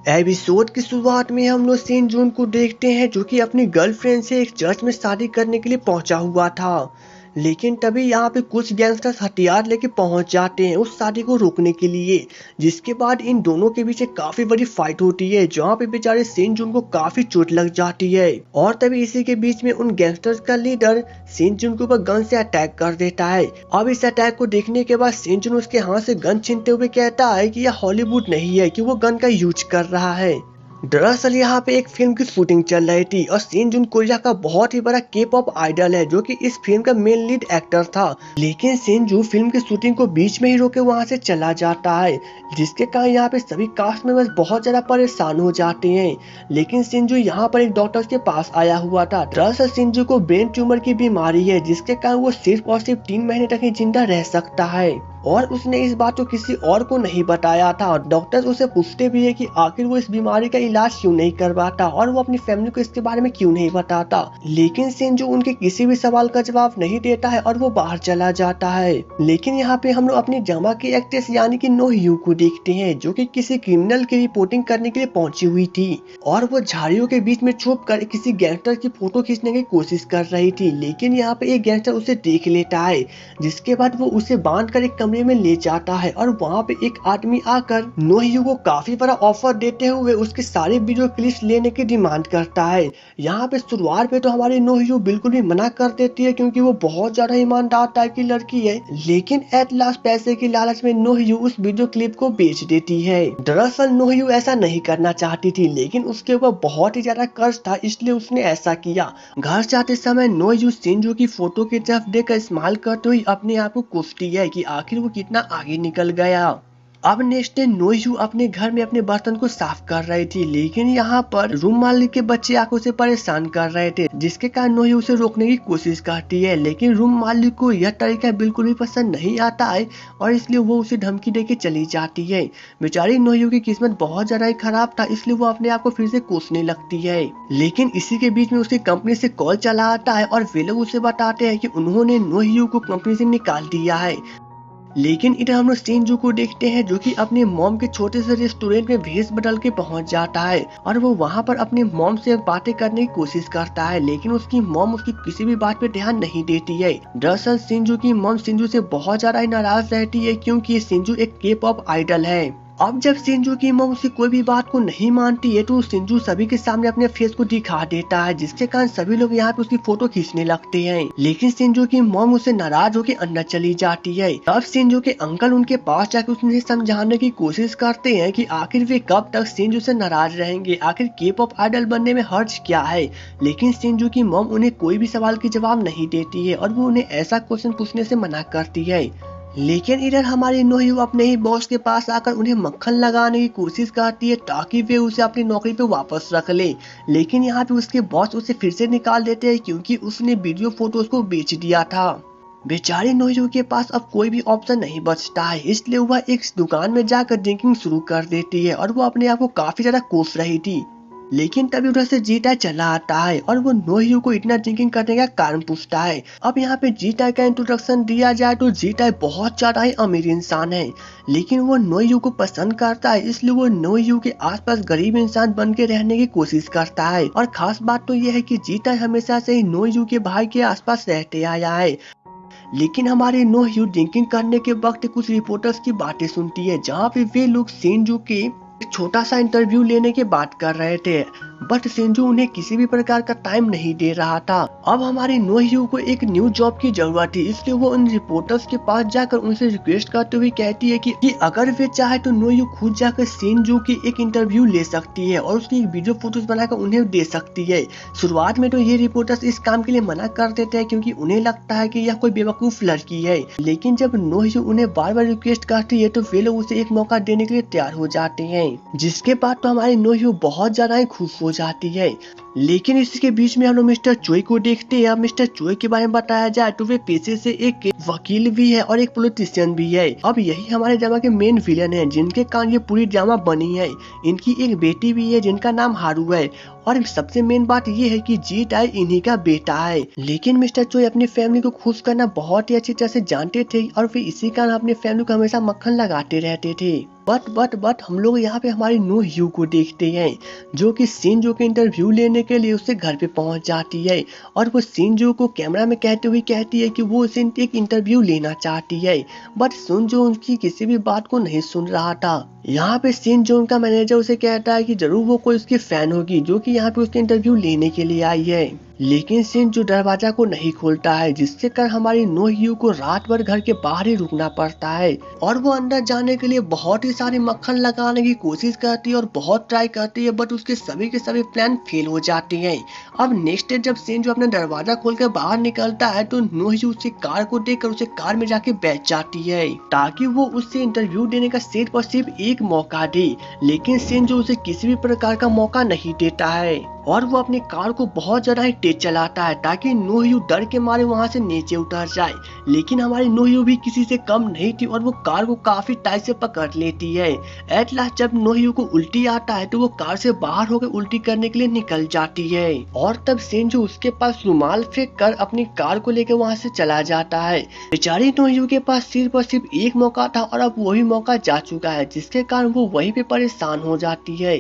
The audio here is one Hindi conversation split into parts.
एपिसोड की शुरुआत में हम लोग सेन जून को देखते हैं जो कि अपनी गर्लफ्रेंड से एक चर्च में शादी करने के लिए पहुंचा हुआ था। लेकिन तभी यहाँ पे कुछ गैंगस्टर्स हथियार लेके पहुंच जाते हैं उस शादी को रोकने के लिए, जिसके बाद इन दोनों के बीच एक काफी बड़ी फाइट होती है जहाँ पे बेचारे सेन जून को काफी चोट लग जाती है। और तभी इसी के बीच में उन गैंगस्टर्स का लीडर सेन जून के ऊपर गन से अटैक कर देता है। अब इस अटैक को देखने के बाद सेन जून उसके हाथ से गन छीनते हुए कहता है कि यह हॉलीवुड नहीं है कि वो गन का यूज कर रहा है। दरअसल यहाँ पे एक फिल्म की शूटिंग चल रही थी और सेन जून कोरिया का बहुत ही बड़ा के पॉप आइडल है जो कि इस फिल्म का मेन लीड एक्टर था। लेकिन सेन जून फिल्म की शूटिंग को बीच में ही रोके वहाँ से चला जाता है, जिसके कारण यहाँ पे सभी कास्ट मेंबर्स बहुत ज्यादा परेशान हो जाते हैं। लेकिन सेन जून यहाँ पर एक डॉक्टर के पास आया हुआ था। दरअसल सेन जून को ब्रेन ट्यूमर की बीमारी है जिसके कारण वो सिर्फ और सिर्फ 3 महीने तक ही जिंदा रह सकता है और उसने इस बात को किसी और को नहीं बताया था। डॉक्टर्स उसे पूछते भी है कि आखिर वो इस बीमारी का इलाज क्यों नहीं करवाता और वो अपनी फैमिली को इसके बारे में क्यों नहीं बताता। लेकिन सेन जो उनके किसी भी सवाल का जवाब नहीं देता है और वो बाहर चला जाता है। लेकिन यहाँ पे हम लोग अपनी ड्रामा की एक्ट्रेस यानी कि नो ह्यू को देखते हैं जो कि किसी क्रिमिनल की रिपोर्टिंग करने के लिए पहुंची हुई थी और वो झाड़ियों के बीच में छुप कर किसी गैंगस्टर की फोटो खींचने की कोशिश कर रही थी। लेकिन यहाँ पे एक गैंगस्टर उसे देख लेता है, जिसके बाद वो उसे बांध कर एक कमरे में ले जाता है और वहाँ पे एक आदमी आकर नो ह्यू को काफी बड़ा ऑफर देते हुए उसके सारे वीडियो क्लिप्स लेने की डिमांड करता है। यहाँ पे शुरुआत पे तो हमारी नो ह्यू बिल्कुल भी मना कर देती है क्योंकि वो बहुत ज्यादा ईमानदार टाइप की लड़की है। लेकिन एट लास्ट पैसे की लालच में नो ह्यू उस वीडियो क्लिप को बेच देती है। दरअसल नो ह्यू ऐसा नहीं करना चाहती थी लेकिन उसके ऊपर बहुत ही ज्यादा कर्ज था इसलिए उसने ऐसा किया। घर जाते समय नो ह्यू सेन की फोटो की तरफ देखकर स्माइल करते हुए अपने आप को कोसती है कि आखिर वो कितना आगे निकल गया। अब नेक्स्ट डे नो ह्यू अपने घर में अपने बर्तन को साफ कर रही थी, लेकिन यहाँ पर रूम मालिक के बच्चे आकर उसे परेशान कर रहे थे, जिसके कारण नो ह्यू उसे रोकने की कोशिश करती है। लेकिन रूम मालिक को यह तरीका बिल्कुल भी पसंद नहीं आता है और इसलिए वो उसे धमकी देके चली जाती है। बेचारी नो ह्यू की किस्मत बहुत ज्यादा ही खराब था इसलिए वो अपने आप को फिर से कोसने लगती है। लेकिन इसी के बीच में उसकी कंपनी से कॉल चला आता है और वे लोग उसे बताते हैं कि उन्होंने नो ह्यू को कंपनी से निकाल दिया है। लेकिन इधर हम लोग सेन जू को देखते हैं जो कि अपने मॉम के छोटे से रेस्टोरेंट में भेस बदल के पहुंच जाता है और वो वहां पर अपनी मॉम से बातें करने की कोशिश करता है, लेकिन उसकी मॉम उसकी किसी भी बात पे ध्यान नहीं देती है। दरअसल सिंजू की मॉम सिंजू से बहुत ज्यादा नाराज रहती है क्योंकि सिंजू एक के पॉप आइडल है। अब जब सिंजू की मॉम उसकी कोई भी बात को नहीं मानती है तो सिंजू सभी के सामने अपने फेस को दिखा देता है, जिसके कारण सभी लोग यहाँ पे उसकी फोटो खींचने लगते हैं। लेकिन सिंजू की मॉम उसे नाराज होकर अंदर चली जाती है। तब सिंजू के अंकल उनके पास जाकर उन्हें समझाने की कोशिश करते हैं कि आखिर वे कब तक सिंजू से नाराज रहेंगे, आखिर के पॉप आइडल बनने में हर्ज क्या है। लेकिन सिंजू की मॉम उन्हें कोई भी सवाल की जवाब नहीं देती है और वो उन्हें ऐसा क्वेश्चन पूछने से मना करती है। लेकिन इधर हमारी नो ह्यू अपने ही बॉस के पास आकर उन्हें मक्खन लगाने की कोशिश करती है ताकि वे उसे अपनी नौकरी पे वापस रख ले। लेकिन यहाँ पे उसके बॉस उसे फिर से निकाल देते हैं क्योंकि उसने वीडियो फोटोज को बेच दिया था। बेचारी नो ह्यू के पास अब कोई भी ऑप्शन नहीं बचता है, इसलिए वह एक दुकान में जाकर ड्रिंकिंग शुरू कर देती है और वो अपने आप को काफी ज्यादा कोस रही थी। लेकिन तभी उधर से जीटा चला आता है और वो नो ह्यू को इतना ड्रिंकिंग करने का कारण पूछता है। अब यहाँ पे जीटा का इंट्रोडक्शन दिया जाए तो जीटा बहुत ज्यादा ही अमीर इंसान है, लेकिन वो नो ह्यू को पसंद करता है इसलिए वो नो ह्यू के आसपास गरीब इंसान बन के रहने की कोशिश करता है। और खास बात तो ये है कि जीटा हमेशा से ही नो ह्यू के भाई के आसपास रहते आया है। लेकिन हमारे नो ह्यू ड्रिंकिंग करने के वक्त कुछ रिपोर्टर्स की बातें सुनती है जहाँ पे वे लोग सेनजू के एक छोटा सा इंटरव्यू लेने की बात कर रहे थे, बट सेंजू उन्हें किसी भी प्रकार का टाइम नहीं दे रहा था। अब हमारे नो ह्यू को एक न्यू जॉब की जरूरत थी, इसलिए वो उन रिपोर्टर्स के पास जाकर उनसे रिक्वेस्ट करते हुए कहती है कि अगर वे चाहे तो नो ह्यू खुद जाकर सेंजू की एक इंटरव्यू ले सकती है और उसकी एक वीडियो फोटोज बनाकर उन्हें दे सकती है। शुरुआत में तो ये रिपोर्टर्स इस काम के लिए मना कर देते हैं क्योंकि उन्हें लगता है कि यह कोई बेवकूफ लड़की है, लेकिन जब नो ह्यू उन्हें बार बार रिक्वेस्ट करती है तो वे लोग उसे एक मौका देने के लिए तैयार हो जाते हैं, जिसके बाद तो हमारी नो ह्यू बहुत ज्यादा ही खुश हो जाती है। लेकिन इसके बीच में हम लोग मिस्टर चोई को देखते हैं। अब मिस्टर चोई के बारे में बताया जाए तो वे पेशे से एक वकील भी है और एक पॉलिटिशियन भी है। अब यही हमारे ड्रामा के मेन विलन है जिनके कारण ये पूरी ड्रामा बनी है। इनकी एक बेटी भी है जिनका नाम हारू है और सबसे मेन बात ये है कि जी टाई इन्हीं का बेटा है। लेकिन मिस्टर चोई अपनी फैमिली को खुश करना बहुत ही अच्छी तरह से जानते थे और वे इसी कारण अपनी फैमिली को हमेशा मक्खन लगाते रहते थे। बट हम लोग यहाँ पे हमारी नो ह्यू को देखते हैं जो कि शिनजो के इंटरव्यू लेने के लिए उससे घर पे पहुंच जाती है और वो शिनजो को कैमरा में कहते हुए कहती है कि वो उसे एक इंटरव्यू लेना चाहती है। बट शिनजो उनकी किसी भी बात को नहीं सुन रहा था। यहाँ पे शिनजो का मैनेजर उसे कहता है कि जरूर वो कोई उसकी फैन होगी जो कि यहाँ पे उसके इंटरव्यू लेने के लिए आई है। लेकिन शिनजो दरवाजा को नहीं खोलता है जिससे कर हमारी नो ह्यू को रात भर घर के बाहर ही रुकना पड़ता है और वो अंदर जाने के लिए बहुत ही सारी मक्खन लगाने की कोशिश करती है और बहुत ट्राई करती है बट उसके सभी के सभी प्लान फेल हो जाते हैं। अब नेक्स्ट डे जब शिनजो अपना दरवाजा खोलकर बाहर निकलता है तो नो ह्यू उसे कार को देखकर उसे कार में जाके बैठ जाती है ताकि वो उससे इंटरव्यू देने का सिर्फ और सिर्फ एक मौका दे। लेकिन शिनजो उसे किसी भी प्रकार का मौका नहीं देता है और वो अपनी कार को बहुत ज्यादा ही तेज चलाता है ताकि नो ह्यू डर के मारे वहां से नीचे उतर जाए। लेकिन हमारी नो ह्यू भी किसी से कम नहीं थी और वो कार को काफी टाइट से पकड़ लेती है। एट लास्ट जब नो ह्यू को उल्टी आता है तो वो कार से बाहर होकर उल्टी करने के लिए निकल जाती है और तब शिनजो उसके पास रुमाल फेंक कर अपनी कार को लेकर वहां से चला जाता है। बेचारी नो ह्यू के पास सिर्फ और सिर्फ एक मौका था और अब वही मौका जा चुका है जिसके कारण वो वहीं पे परेशान हो जाती है।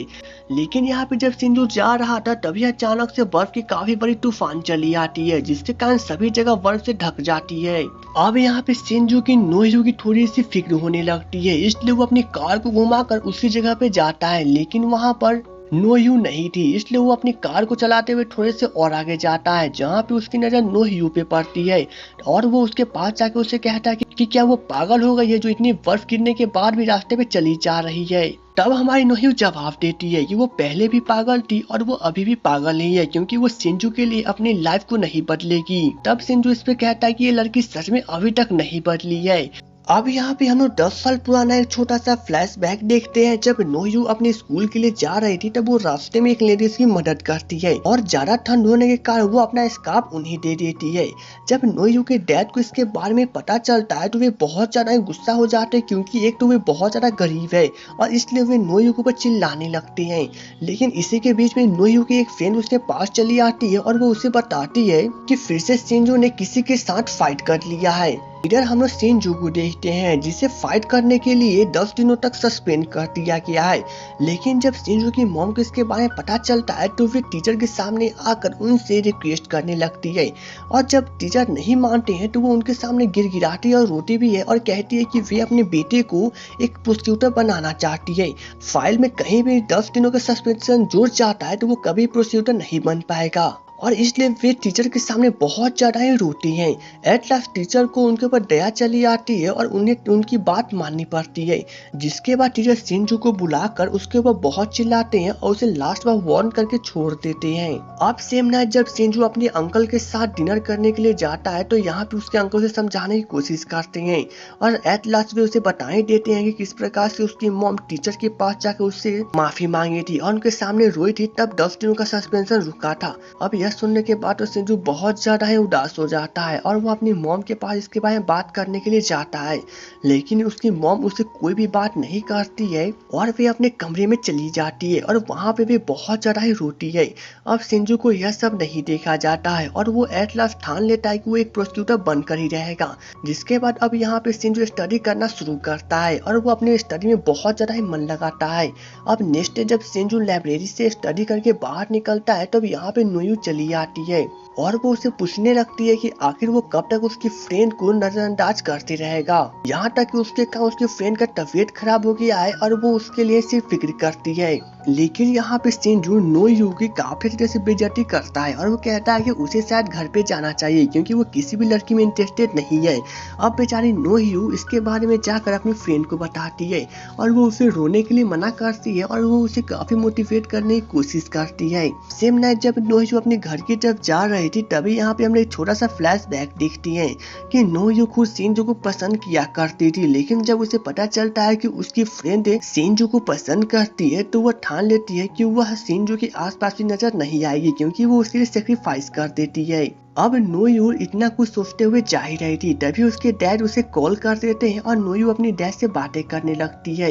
लेकिन यहाँ पे जब शिनजो जा रहा था तभी अचानक से बर्फ की काफी बड़ी तूफान चली आती है जिसके कारण सभी जगह बर्फ से ढक जाती है। अब यहाँ पे शिनजो की नो ह्यू की थोड़ी सी फिक्र होने लगती है इसलिए वो अपनी कार को घुमाकर उसी जगह पे जाता है। लेकिन वहाँ पर नो ह्यू नहीं थी इसलिए वो अपनी कार को चलाते हुए थोड़े से और आगे जाता है जहाँ पे उसकी नजर नो ह्यू पे पड़ती है और वो उसके पास जाके उसे कहता है कि क्या वो पागल हो गई है जो इतनी बर्फ गिरने के बाद भी रास्ते पे चली जा रही है। तब हमारी नो ह्यू जवाब देती है कि वो पहले भी पागल थी और वो अभी भी पागल नहीं है क्योंकि वो शिनजो के लिए अपनी लाइफ को नहीं बदलेगी। तब शिनजो इस पे कहता है कि ये लड़की सच में अभी तक नहीं बदली है। अब यहाँ पे हम लोग 10 साल पुराना एक छोटा सा फ्लैशबैक देखते हैं। जब नो ह्यू अपने स्कूल के लिए जा रही थी तब वो रास्ते में एक लेडीज की मदद करती है और ज्यादा ठंड होने के कारण वो अपना स्कार्फ उन्हें दे देती है। जब नो ह्यू के डैड को इसके बारे में पता चलता है तो वे बहुत ज्यादा गुस्सा हो जाते हैं क्योंकि एक तो वे बहुत ज्यादा गरीब है और इसलिए वे नो ह्यू के ऊपर चिल्लाने लगते हैं। लेकिन इसी के बीच में नो ह्यू की एक फ्रेंड उसके पास चली आती है और वो उसे बताती है कि फिर से शिनजो ने किसी के साथ फाइट कर लिया है। इधर हम लोग शिनजो को देखते हैं जिसे फाइट करने के लिए 10 दिनों तक सस्पेंड कर दिया गया है। लेकिन जब शिनजो की मॉम को इसके बारे में पता चलता है तो वे टीचर के सामने आकर उनसे रिक्वेस्ट करने लगती है और जब टीचर नहीं मानते हैं तो वो उनके सामने गिड़गिड़ाती है और रोती भी है और कहती है कि वे अपने बेटे को एक प्रोसिक्यूटर बनाना चाहती है। फाइल में कहीं भी 10 दिनों का सस्पेंशन जुड़ जाता है तो वो कभी प्रोसिक्यूटर नहीं बन पाएगा और इसलिए वे टीचर के सामने बहुत ज्यादा ही रोती हैं। एट लास्ट टीचर को उनके ऊपर दया चली आती है और उन्हें उनकी बात माननी पड़ती है जिसके बाद टीचर शिनजो को बुलाकर उसके ऊपर बहुत चिल्लाते हैं और उसे लास्ट बार वार्न करके छोड़ देते हैं। अब सेम नाइट जब शिनजो अपने अंकल के साथ डिनर करने के लिए जाता है तो यहाँ पे उसके अंकल से समझाने की कोशिश करते हैं और एट लास्ट वे उसे बता देते हैं कि किस प्रकार से उसकी मॉम टीचर के पास जाकर उससे माफी मांगी थी और उनके सामने रोई थी तब 10 दिनों का सस्पेंशन रुका था। अब सुनने के बाद तो शिनजो बहुत ज्यादा ही उदास हो जाता है और वो अपनी मॉम के पास इसके बारे में बात करने के लिए जाता है। लेकिन उसकी मॉम उसे कोई भी बात नहीं करती है और वे अपने कमरे में चली जाती है और वहाँ पे भी बहुत ज्यादा ही रोती है। अब शिनजो को यह सब नहीं देखा जाता है और वो एट लास्ट ठान लेता है कि वो एक प्रोसिक्यूटर बनकर ही रहेगा। जिसके बाद अब यहाँ पे शिनजो स्टडी करना शुरू करता है और वो अपने स्टडी में बहुत ज्यादा ही मन लगाता है। अब नेक्स्ट डे जब शिनजो लाइब्रेरी से स्टडी करके बाहर निकलता है तब यहाँ पे नो ह्यू चली आती है और वो उसे पूछने लगती है कि आखिर वो कब तक उसकी फ्रेंड को नजरअंदाज करते रहेगा। यहाँ तक कि उसके फ्रेंड का तबीयत खराब हो गया है और वो उसके लिए सिर्फ फिक्र करती है। लेकिन यहाँ पे शिनजो नो ह्यू की काफी तरह से बेइज्जती करता है और वो कहता है कि उसे शायद घर पे जाना चाहिए क्योंकि वो किसी भी लड़की में इंटरेस्टेड नहीं है। अब बेचारी नो ह्यू इसके बारे में जाकर अपनी फ्रेंड को बताती है और वो उसे रोने के लिए मना करती है और वो उसे काफी मोटिवेट करने की कोशिश करती है। सेम नाइट जब नो ह्यू अपने घर की तरफ जा रही रही थी तभी यहाँ पे हमने एक छोटा सा फ्लैशबैक देखती है कि नोयू खुद शिंजो को पसंद किया करती थी, लेकिन जब उसे पता चलता है कि उसकी फ्रेंड शिंजो को पसंद करती है तो वह ठान लेती है कि वह शिंजो के आसपास भी नजर नहीं आएगी क्योंकि वो उसके लिए सेक्रीफाइस कर देती है। अब नोयू इतना कुछ सोचते हुए जा ही रही थी तभी उसके डैड उसे कॉल कर देते हैं और नोयू अपनी डैड से बातें करने लगती है।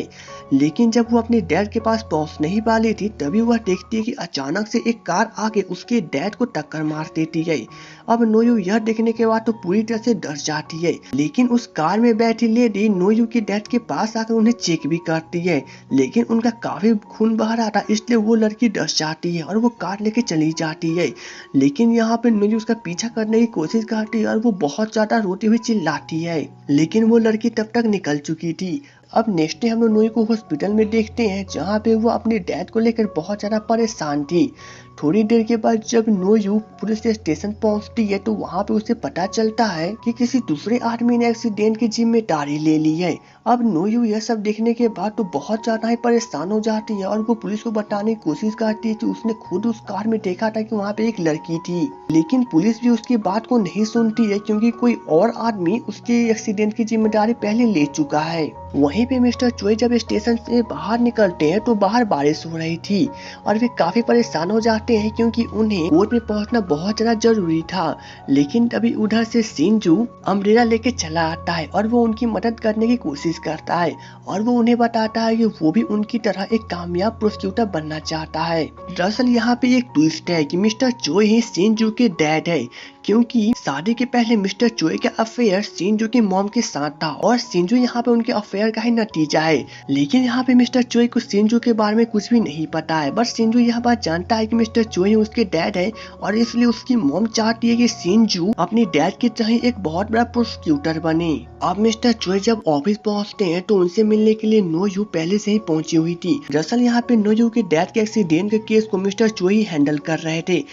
लेकिन जब वो अपने डैड के पास पहुंचने ही वाली थी तभी वह देखती है कि अचानक से एक कार आके उसके डैड को टक्कर मार देती है। अब नोयू यह देखने के बाद तो पूरी तरह से डर जाती है, लेकिन उस कार में बैठी लेडी नोयू के डैड के पास आकर उन्हें चेक भी करती है, लेकिन उनका काफी खून बह रहा था इसलिए वो लड़की डर जाती है और वो कार लेके चली जाती है। लेकिन यहाँ पे नोयू उसका पीछा करने की कोशिश करती है और वो बहुत ज्यादा रोती हुई चिल्लाती है, लेकिन वो लड़की तब तक निकल चुकी थी। अब नेक्स्ट डे हम लोग नोयू को हॉस्पिटल में देखते हैं जहाँ पे वो अपने डैड को लेकर बहुत ज्यादा परेशान थी। थोड़ी देर के बाद जब नोयू पुलिस स्टेशन पहुंचती है तो वहाँ पे उसे पता चलता है कि किसी दूसरे आदमी ने एक्सीडेंट की जिम्मेदारी ले ली है। अब नोयू यह सब देखने के बाद तो बहुत ज्यादा ही परेशान हो जाती है और वो पुलिस को बताने की कोशिश करती है कि उसने खुद उस कार में देखा था कि वहाँ पे एक लड़की थी, लेकिन पुलिस भी उसकी बात को नहीं सुनती है क्योंकि कोई और आदमी उसके एक्सीडेंट की जिम्मेदारी पहले ले चुका है। वहीं पे मिस्टर चोई जब स्टेशन से बाहर निकलते हैं तो बाहर बारिश हो रही थी और वे काफी परेशान हो जाते हैं क्योंकि उन्हें कोर्ट में पहुंचना बहुत ज्यादा जरूरी था। लेकिन तभी उधर से शिंजू अम्ब्रेला लेके चला आता है और वो उनकी मदद करने की कोशिश करता है और वो उन्हें बताता है कि वो भी उनकी तरह एक कामयाब प्रोसिक्यूटर बनना चाहता है। दरअसल यहाँ पे एक ट्विस्ट है कि मिस्टर चोई ही शिंजू के डैड है, क्योंकि शादी के पहले मिस्टर चोई का अफेयर शिंजू की मॉम के साथ था और शिंजू यहाँ पे उनके अफेयर का ही नतीजा है। लेकिन यहाँ पे मिस्टर चोई को शिंजू के बारे में कुछ भी नहीं पता है, बस शिंजू यह बात जानता है कि मिस्टर चोई उसके डैड है और इसलिए उसकी मॉम चाहती है कि शिंजू अपने डैड की तरह एक बहुत बड़ा प्रोसिक्यूटर बने। अब मिस्टर चोई जब ऑफिस पहुँचते हैं तो उनसे मिलने के लिए नोयू पहले से ही पहुंची हुई थी। दरअसल यहाँ पे नोयू के डैड के एक्सीडेंट के केस को मिस्टर चोई हैंडल कर रहे थे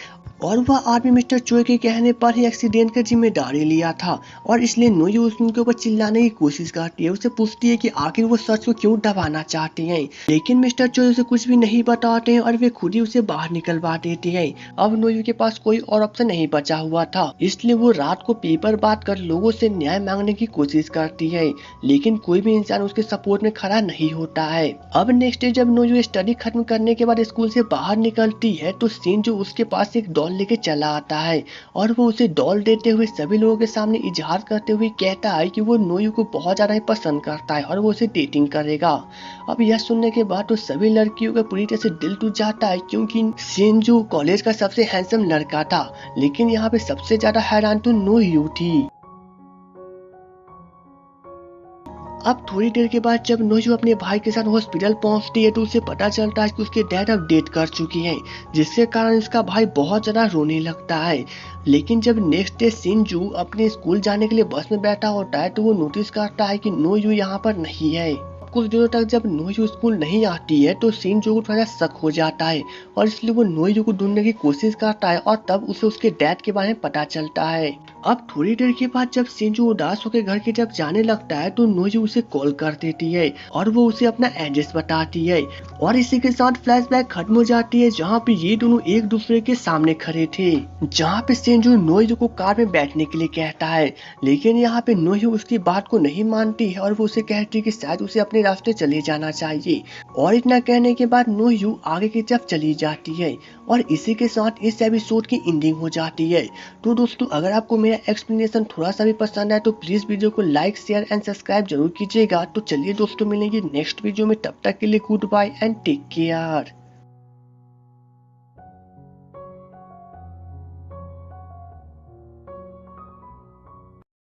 और वह आदमी मिस्टर चोई के कहने पर ही एक्सीडेंट की जिम्मेदारी लिया था और इसलिए नोयू उनके ऊपर चिल्लाने की कोशिश करती है। उसे पूछती है कि आखिर वो सच को क्यों दबाना चाहते हैं, लेकिन मिस्टर चोई उसे कुछ भी नहीं बताते हैं और वे खुद ही उसे बाहर निकलवा देते हैं। अब नोयू के पास कोई और ऑप्शन नहीं बचा हुआ था, इसलिए वो रात को पेपर बात कर लोगों से न्याय मांगने की कोशिश करती है, लेकिन कोई भी इंसान उसके सपोर्ट में खड़ा नहीं होता है। अब नेक्स्ट डे जब नोयू स्टडी खत्म करने के बाद स्कूल से बाहर निकलती है तो शिंजू उसके पास एक डॉल लेके चला आता है और वो उसे डॉल देते हुए सभी लोगों के सामने इजहार करते हुए कहता है कि वो नोयू को बहुत ज्यादा ही पसंद करता है और वो उसे डेटिंग करेगा। अब यह सुनने के बाद तो सभी लड़कियों का पूरी तरह से दिल टूट जाता है क्योंकि शिंजू कॉलेज का सबसे हैंडसम लड़का था, लेकिन यहाँ पे सबसे ज्यादा हैरान तो नोयू थी। अब थोड़ी देर के बाद जब नोयू अपने भाई के साथ हॉस्पिटल पहुंचती है तो उसे पता चलता है कि उसके डैड अब डेथ कर चुकी हैं, जिसके कारण उसका भाई बहुत ज्यादा रोने लगता है। लेकिन जब नेक्स्ट डे शिंजू अपने स्कूल जाने के लिए बस में बैठा होता है तो वो नोटिस करता है कि नोयू यहाँ पर नहीं है। कुछ दिनों तक जब नोयू स्कूल नहीं आती है तो शिंजू को थोड़ा शक हो जाता है और इसलिए वो नोयू को ढूंढने की कोशिश करता है और तब उसे उसके डैड के बारे में पता चलता है। अब थोड़ी देर के बाद जब शिंजू उदास होकर घर की जब जाने लगता है तो नोयू उसे कॉल कर देती है और वो उसे अपना एड्रेस बताती है और इसी के साथ फ्लैशबैक खत्म हो जाती है जहाँ पे ये दोनों एक दूसरे के सामने खड़े थे, जहाँ पे शिंजू नोयू को कार में बैठने के लिए कहता है, लेकिन यहाँ पे नोयू उसकी बात को नहीं मानती है और वो उसे कहती है कि शायद उसे अपने रास्ते चले जाना चाहिए और इतना कहने के बाद नोयू आगे की तरफ चली जाती है और इसी के साथ इस एपिसोड की एंडिंग हो जाती है। तो दोस्तों अगर आपको मेरा एक्सप्लेनेशन थोड़ा सा भी पसंद आए तो प्लीज वीडियो को लाइक शेयर एंड सब्सक्राइब जरूर कीजिएगा। तो चलिए दोस्तों मिलेंगे नेक्स्ट वीडियो में, तब तक के लिए goodbye and take care.